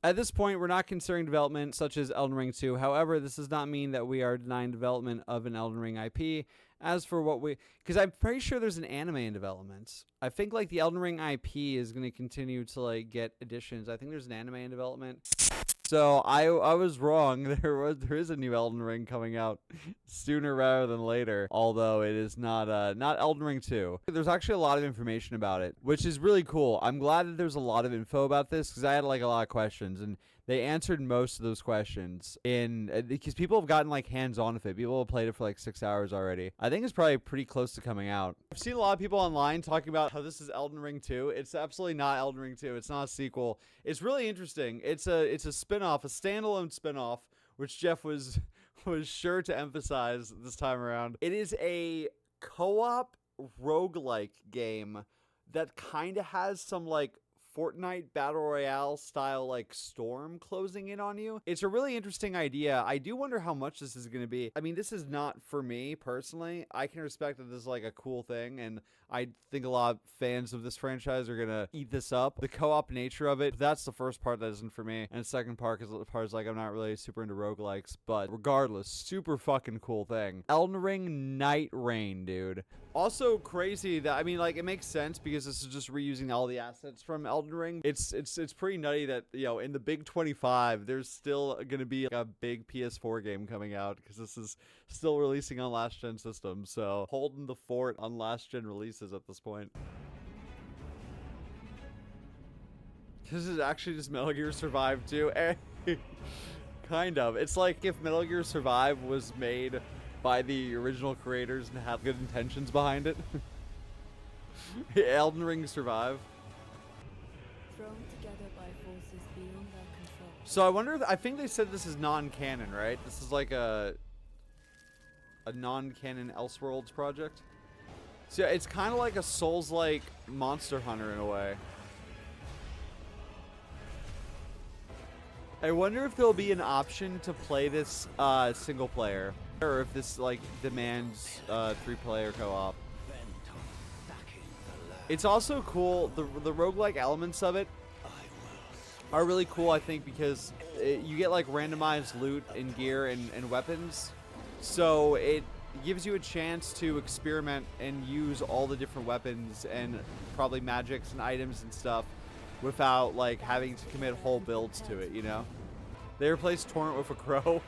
At this point, we're not considering development such as Elden Ring 2. However, this does not mean that we are denying development of an Elden Ring IP. As for what because I'm pretty sure there's an anime in development. I think like the Elden Ring IP is going to continue to like get additions. I think there's an anime in development. So I was wrong. There is a new Elden Ring coming out sooner rather than later. Although it is not Elden Ring 2. There's actually a lot of information about it, which is really cool. I'm glad that there's a lot of info about this because I had like a lot of questions and they answered most of those questions because people have gotten like hands-on with it. People have played it for like 6 hours already. I think it's probably pretty close to coming out. I've seen a lot of people online talking about how this is Elden Ring 2. It's absolutely not Elden Ring 2. It's not a sequel. It's really interesting. It's a spin-off, a standalone spin-off, which Jeff was sure to emphasize this time around. It is a co-op roguelike game that kind of has some like Fortnite Battle Royale style like storm closing in on you. It's a really interesting idea. I do wonder how much this is going to be. I mean, this is not for me personally. I can respect that this is like a cool thing, and I think a lot of fans of this franchise are going to eat this up. The co-op nature of it, that's the first part that isn't for me. And the second part is like I'm not really super into roguelikes, but regardless, super fucking cool thing. Elden Ring Nightreign, dude. Also crazy that, I mean, like, it makes sense because this is just reusing all the assets from Elden Ring. It's pretty nutty that, you know, in the big 25, there's still going to be like a big PS4 game coming out because this is still releasing on last-gen systems. So, holding the fort on last-gen releases at this point. This is actually just Metal Gear Survive 2. Kind of. It's like if Metal Gear Survive was made by the original creators and have good intentions behind it. Elden Ring Survive. Thrown together by forces beyond their control. So I wonder if, I think they said this is non-canon, right? This is like a non-canon Elseworlds project. So yeah, it's kind of like a Souls-like Monster Hunter in a way. I wonder if there'll be an option to play this single player, or if this like demands 3-player co-op. It's also cool. The roguelike elements of it are really cool, I think, because you get like randomized loot and gear and weapons. So it gives you a chance to experiment and use all the different weapons and probably magics and items and stuff without like having to commit whole builds to it, you know? They replaced Torrent with a crow.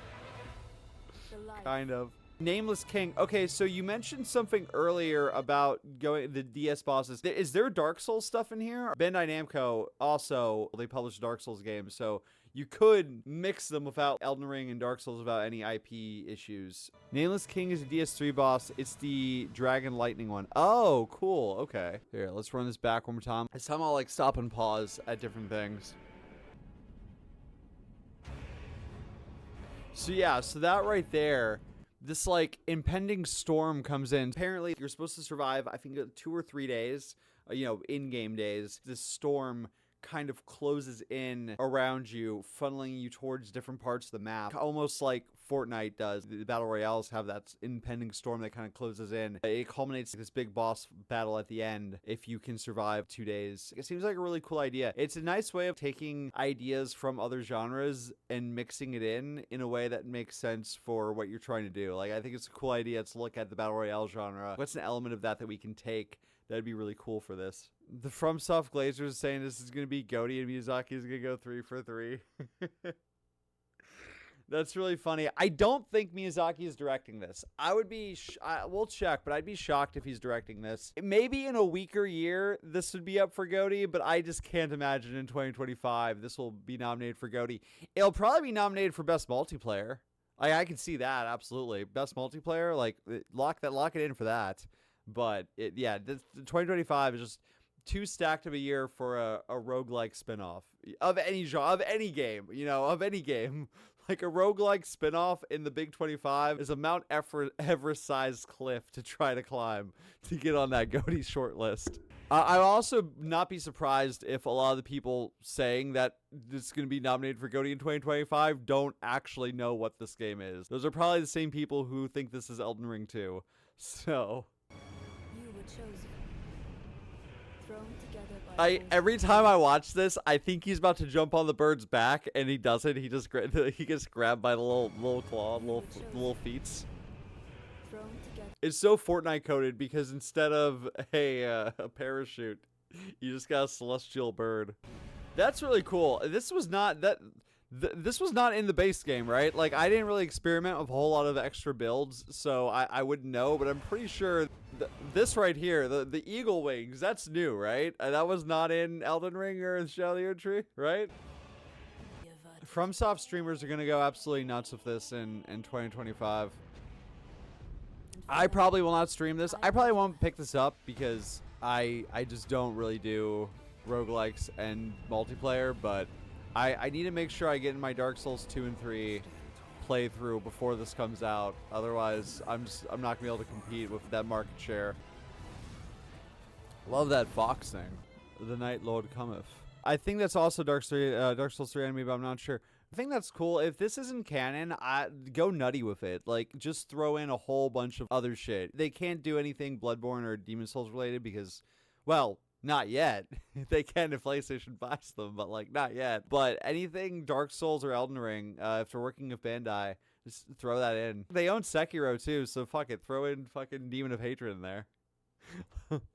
Kind of. Nameless King. Okay, so you mentioned something earlier about the DS bosses. Is there Dark Souls stuff in here? Bandai Namco also, they publish Dark Souls games, so you could mix them without Elden Ring and Dark Souls without any IP issues. Nameless King is a DS3 boss. It's the Dragon Lightning one. Oh, cool. Okay. Here, let's run this back one more time. This time I'll like stop and pause at different things. So yeah, so that right there, this like impending storm comes in. Apparently you're supposed to survive, I think 2 or 3 days, you know, in-game days. This storm kind of closes in around you, funneling you towards different parts of the map, almost like Fortnite does. The battle royales have that impending storm that kind of closes in. It culminates this big boss battle at the end if you can survive 2 days. It seems like a really cool idea. It's a nice way of taking ideas from other genres and mixing it in a way that makes sense for what you're trying to do. Like, I think it's a cool idea to look at the battle royale genre. What's an element of that we can take that'd be really cool for this? The FromSoft Glazers is saying this is going to be Goaty and Miyazaki is going to go 3 for 3. That's really funny. I don't think Miyazaki is directing this. I would be, we'll check, but I'd be shocked if he's directing this. Maybe in a weaker year, this would be up for Goaty, but I just can't imagine in 2025 this will be nominated for Goaty. It'll probably be nominated for Best Multiplayer. I can see that, absolutely. Best Multiplayer, like, lock it in for that. But, yeah, 2025 is just too stacked of a year for a roguelike spinoff of any genre, of any game, you know, of any game. Like a roguelike spinoff in the Big 25 is a Mount Everest-sized cliff to try to climb to get on that Goaty short list. I'll also not be surprised if a lot of the people saying that this is going to be nominated for Goaty in 2025 don't actually know what this game is. Those are probably the same people who think this is Elden Ring 2. So... You were chosen. Thrown together by Every time I watch this, I think he's about to jump on the bird's back, and he doesn't. He just he gets grabbed by the little claw, little feet. Thrown together. It's so Fortnite coded because instead of a parachute, you just got a celestial bird. That's really cool. This was not this was not in the base game, right? Like, I didn't really experiment with a whole lot of extra builds, so I wouldn't know, but I'm pretty sure this right here, the eagle wings, that's new, right? That was not in Elden Ring or Shadow of the Erd Tree, right? FromSoft streamers are going to go absolutely nuts with this in 2025. I probably will not stream this. I probably won't pick this up because I just don't really do roguelikes and multiplayer, but I need to make sure I get in my Dark Souls 2 and 3 playthrough before this comes out. Otherwise, I'm not gonna be able to compete with that market share. Love that fox thing. The Night Lord cometh. I think that's also Dark Souls 3 enemy, but I'm not sure. I think that's cool. If this isn't canon, go nutty with it. Like, just throw in a whole bunch of other shit. They can't do anything Bloodborne or Demon Souls related because, well, not yet. They can if PlayStation buys them, but like not yet. But anything Dark Souls or Elden Ring, if they're working with Bandai, just throw that in. They own Sekiro too, so fuck it. Throw in fucking Demon of Hatred in there.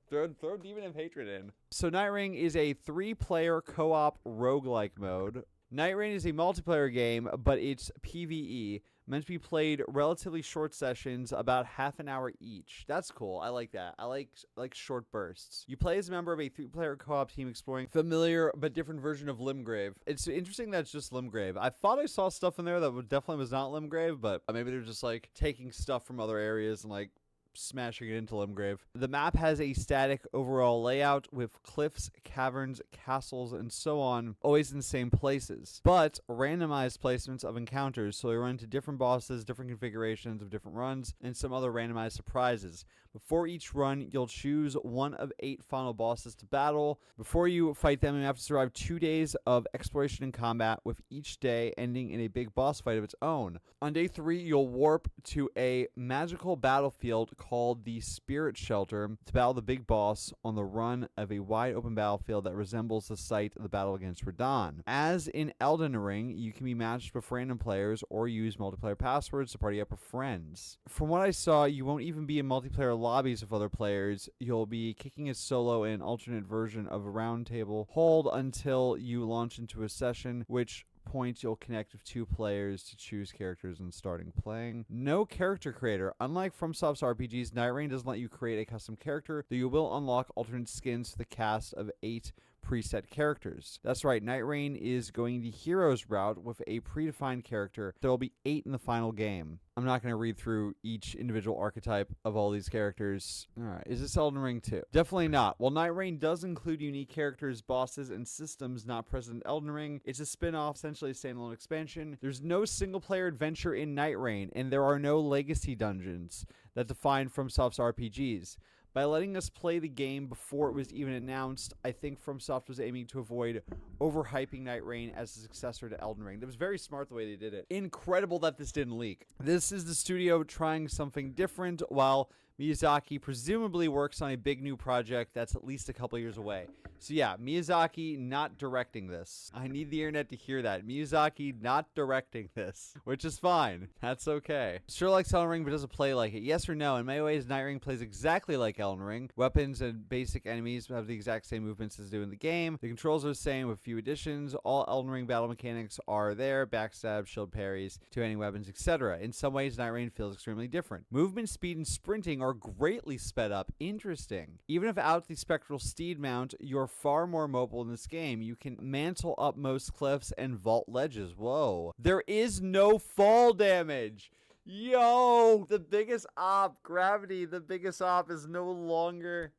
throw Demon of Hatred in. So Nightreign is a 3-player co-op roguelike mode. Nightreign is a multiplayer game, but it's PvE, meant to be played relatively short sessions, about half an hour each. That's cool. I like that. I like short bursts. You play as a member of a 3-player co-op team exploring familiar but different version of Limgrave. It's interesting that it's just Limgrave. I thought I saw stuff in there that definitely was not Limgrave, but maybe they're just like taking stuff from other areas and like smashing it into Limgrave. The map has a static overall layout with cliffs, caverns, castles, and so on, always in the same places, but randomized placements of encounters, so you run into different bosses, different configurations of different runs, and some other randomized surprises. Before each run, you'll choose one of 8 final bosses to battle. Before you fight them, you have to survive 2 days of exploration and combat, with each day ending in a big boss fight of its own. On day 3, you'll warp to a magical battlefield called the Spirit Shelter to battle the big boss on the run of a wide open battlefield that resembles the site of the battle against Radahn. As in Elden Ring, you can be matched with random players or use multiplayer passwords to party up with friends. From what I saw, you won't even be in multiplayer lobbies with other players. You'll be kicking a solo in an alternate version of a round table hold until you launch into a session, which point you'll connect with 2 players to choose characters and starting playing. No character creator. Unlike FromSoft's RPGs, Nightreign doesn't let you create a custom character, though you will unlock alternate skins for the cast of 8 preset characters. That's right, Nightreign is going the hero's route with a predefined character. There will be 8 in the final game. I'm not going to read through each individual archetype of all these characters. Alright, is this Elden Ring 2? Definitely not. While Nightreign does include unique characters, bosses, and systems not present in Elden Ring, it's a spin-off, essentially a standalone expansion. There's no single-player adventure in Nightreign, and there are no legacy dungeons that define FromSoft's RPGs. By letting us play the game before it was even announced, I think FromSoft was aiming to avoid overhyping Nightreign as a successor to Elden Ring. That was very smart the way they did it. Incredible that this didn't leak. This is the studio trying something different, while Miyazaki presumably works on a big new project that's at least a couple years away. So yeah, Miyazaki not directing this. I need the internet to hear that. Miyazaki not directing this, which is fine. That's okay. Sure likes Elden Ring, but doesn't play like it. Yes or no? In many ways, Nightreign plays exactly like Elden Ring. Weapons and basic enemies have the exact same movements as do in the game. The controls are the same with a few additions. All Elden Ring battle mechanics are there. Backstab, shield parries, two-handing weapons, etc. In some ways, Nightreign feels extremely different. Movement, speed, and sprinting are greatly sped up. Interesting. Even without the spectral steed mount, you're far more mobile in this game. You can mantle up most cliffs and vault ledges. Whoa. There is no fall damage. Yo, the biggest op, gravity, the biggest op is no longer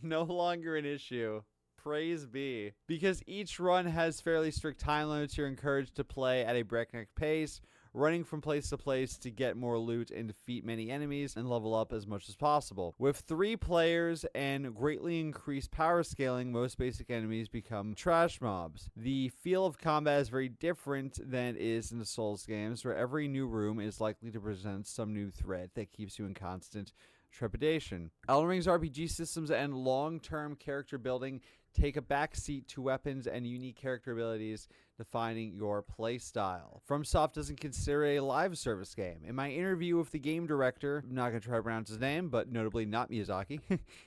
an issue. Praise be. Because each run has fairly strict time limits, you're encouraged to play at a breakneck pace, running from place to place to get more loot and defeat many enemies and level up as much as possible. With 3 players and greatly increased power scaling, most basic enemies become trash mobs. The feel of combat is very different than it is in the Souls games, where every new room is likely to present some new threat that keeps you in constant trepidation. Elden Ring's RPG systems and long-term character building take a back seat to weapons and unique character abilities, defining your playstyle. FromSoft doesn't consider it a live service game. In my interview with the game director, I'm not going to try to pronounce his name, but notably not Miyazaki,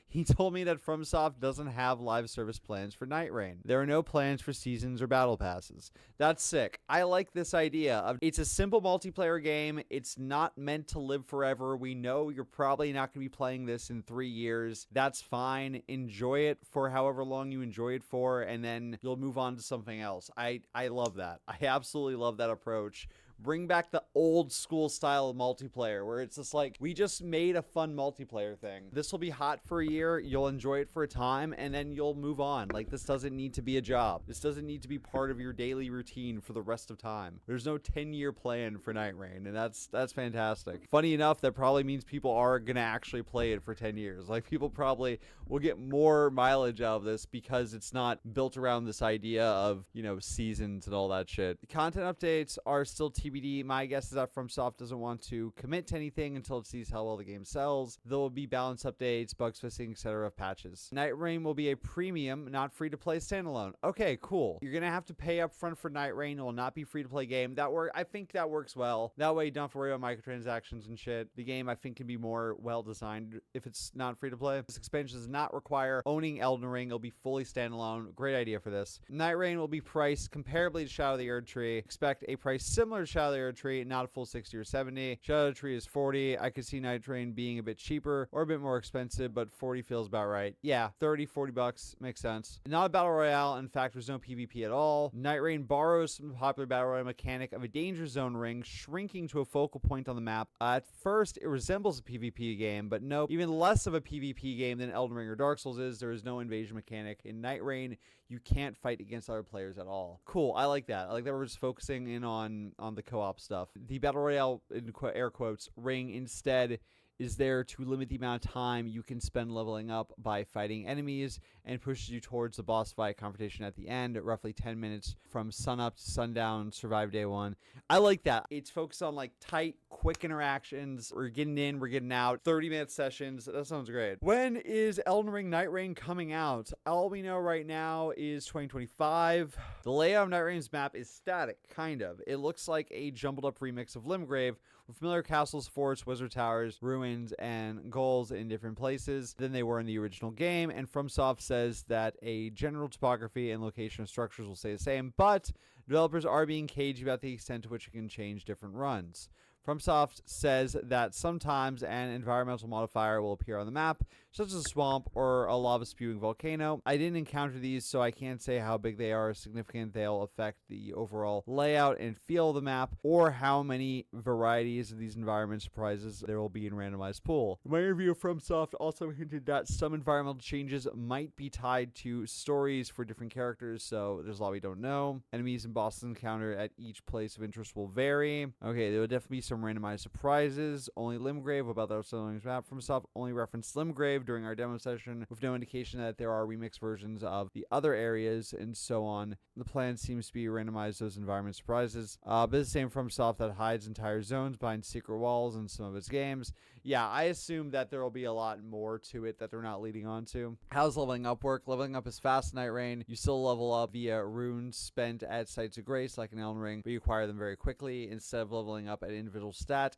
he told me that FromSoft doesn't have live service plans for Nightreign. There are no plans for seasons or battle passes. That's sick. I like this idea of it's a simple multiplayer game. It's not meant to live forever. We know you're probably not going to be playing this in 3 years. That's fine. Enjoy it for however long you enjoy it for, and then you'll move on to something else. I love that. I absolutely love that approach. Bring back the old school style of multiplayer where it's just like, we just made a fun multiplayer thing. This will be hot for a year. You'll enjoy it for a time and then you'll move on. Like, this doesn't need to be a job. This doesn't need to be part of your daily routine for the rest of time. There's no 10-year plan for Nightreign, and that's fantastic. Funny enough, that probably means people are going to actually play it for 10 years. Like, people probably will get more mileage out of this because it's not built around this idea of, you know, seasons and all that shit. Content updates are still TBD. My guess is that FromSoft doesn't want to commit to anything until it sees how well the game sells. There will be balance updates, bug fixing, etc. of patches. Nightreign will be a premium, not free-to-play standalone. Okay, cool. You're going to have to pay up front for Nightreign. It will not be free-to-play game. I think that works well. That way you don't have to worry about microtransactions and shit. The game, I think, can be more well-designed if it's not free-to-play. This expansion does not require owning Elden Ring. It'll be fully standalone. Great idea for this. Nightreign will be priced comparably to Shadow of the Erdtree. Expect a price similar to Shadow of the Erdtree, not a full 60 or 70. Shadow of the Erdtree is 40. I could see Nightreign being a bit cheaper or a bit more expensive, but 40 feels about right. Yeah, 30, 40 bucks makes sense. Not a battle royale. In fact, there's no PvP at all. Nightreign borrows from the popular battle royale mechanic of a danger zone ring shrinking to a focal point on the map. At first, it resembles a PvP game, but no, even less of a PvP game than Elden Ring or Dark Souls is. There is no invasion mechanic. In Nightreign, you can't fight against other players at all. Cool, I like that. I like that we're just focusing in on the co-op stuff. The battle royale, in air quotes, ring instead is there to limit the amount of time you can spend leveling up by fighting enemies and pushes you towards the boss fight confrontation at the end, roughly 10 minutes from sunup to sundown, survive day one. I like that. It's focused on like tight, quick interactions. We're getting in, we're getting out, 30-minute sessions. That sounds great. When is Elden Ring Nightreign coming out? All we know right now is 2025. The layout of Nightreign's map is static, kind of. It looks like a jumbled up remix of Limgrave, with familiar castles, forts, wizard towers, ruins, and goals in different places than they were in the original game, and FromSoft says that a general topography and location of structures will stay the same, but developers are being cagey about the extent to which it can change different runs. FromSoft says that sometimes an environmental modifier will appear on the map, such as a swamp or a lava-spewing volcano. I didn't encounter these, so I can't say how big they are or significant they'll affect the overall layout and feel of the map, or how many varieties of these environment surprises there will be in randomized pool. My interview with FromSoft also hinted that some environmental changes might be tied to stories for different characters, so there's a lot we don't know. Enemies and bosses encountered at each place of interest will vary. Okay, there will definitely be some randomized surprises. Only Limgrave, about the Elden map. FromSoft only referenced Limgrave during our demo session, with no indication that there are remixed versions of the other areas and so on. The plan seems to be randomize those environment surprises. But it's the same FromSoft that hides entire zones behind secret walls in some of its games. Yeah, I assume that there will be a lot more to it that they're not leading on to. How's leveling up work? Leveling up is fast in Nightreign. You still level up via runes spent at Sites of Grace like in Elden Ring, but you acquire them very quickly instead of leveling up at individual stat.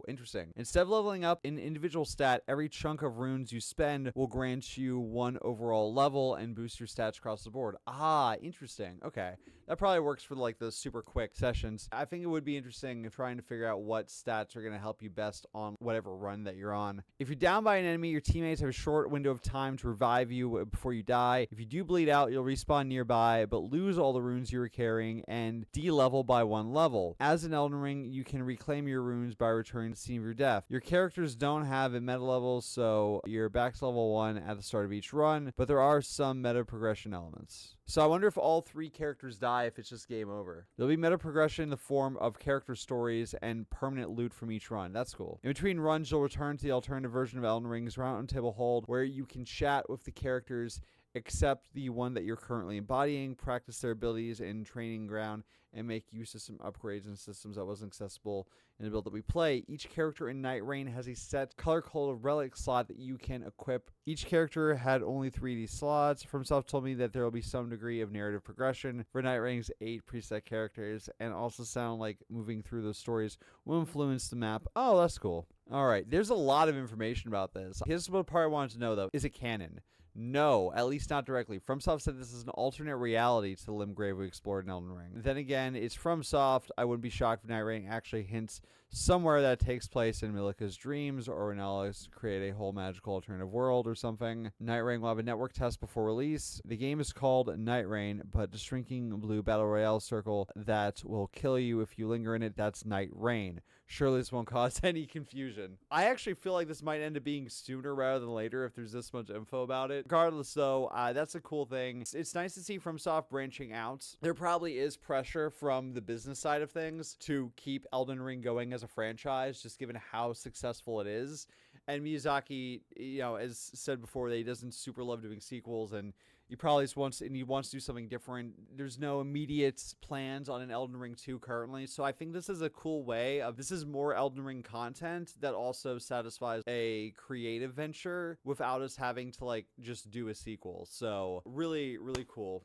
Interesting. Instead of leveling up in individual stat, every chunk of runes you spend will grant you one overall level and boost your stats across the board. Interesting. Okay. That probably works for like the super quick sessions. I think it would be interesting trying to figure out what stats are going to help you best on whatever run that you're on. If you're down by an enemy, your teammates have a short window of time to revive you before you die. If you do bleed out, you'll respawn nearby, but lose all the runes you were carrying and de-level by 1 level. As in Elden Ring, you can reclaim your runes by returning to the scene of your death. Your characters don't have a meta level, so you're back to level 1 at the start of each run, but there are some meta progression elements. So I wonder if all 3 characters die if it's just game over. There'll be meta progression in the form of character stories and permanent loot from each run. That's cool. In between runs, you'll return to the alternative version of Elden Ring's round table hold, where you can chat with the characters accept the one that you're currently embodying, practice their abilities in training ground, and make use of some upgrades and systems that wasn't accessible in the build that we play. Each character in Nightreign has a set color-coded relic slot that you can equip. Each character had only 3D slots. FromSoft told me that there will be some degree of narrative progression for Nightrein's 8 preset characters, and also sound like moving through those stories will influence the map. Oh, that's cool. All right, there's a lot of information about this. Here's what part I wanted to know, though. Is it canon? No, at least not directly. FromSoft said this is an alternate reality to the Limgrave we explored in Elden Ring. Then again, it's FromSoft. I wouldn't be shocked if Nightreign actually hints somewhere that takes place in Milika's dreams, or when Alex create a whole magical alternative world or something. Nightreign will have a network test before release. The game is called Nightreign, but the shrinking blue battle royale circle that will kill you if you linger in it, that's Nightreign. Surely this won't cause any confusion. I actually feel like this might end up being sooner rather than later if there's this much info about it. Regardless, though, that's a cool thing. It's nice to see FromSoft branching out. There probably is pressure from the business side of things to keep Elden Ring going as a franchise, just given how successful it is. And Miyazaki, as said before, that he doesn't super love doing sequels, and he probably just wants to do something different. There's no immediate plans on an Elden Ring 2 currently, so I think this is a cool way of, this is more Elden Ring content that also satisfies a creative venture without us having to just do a sequel. So really, really cool.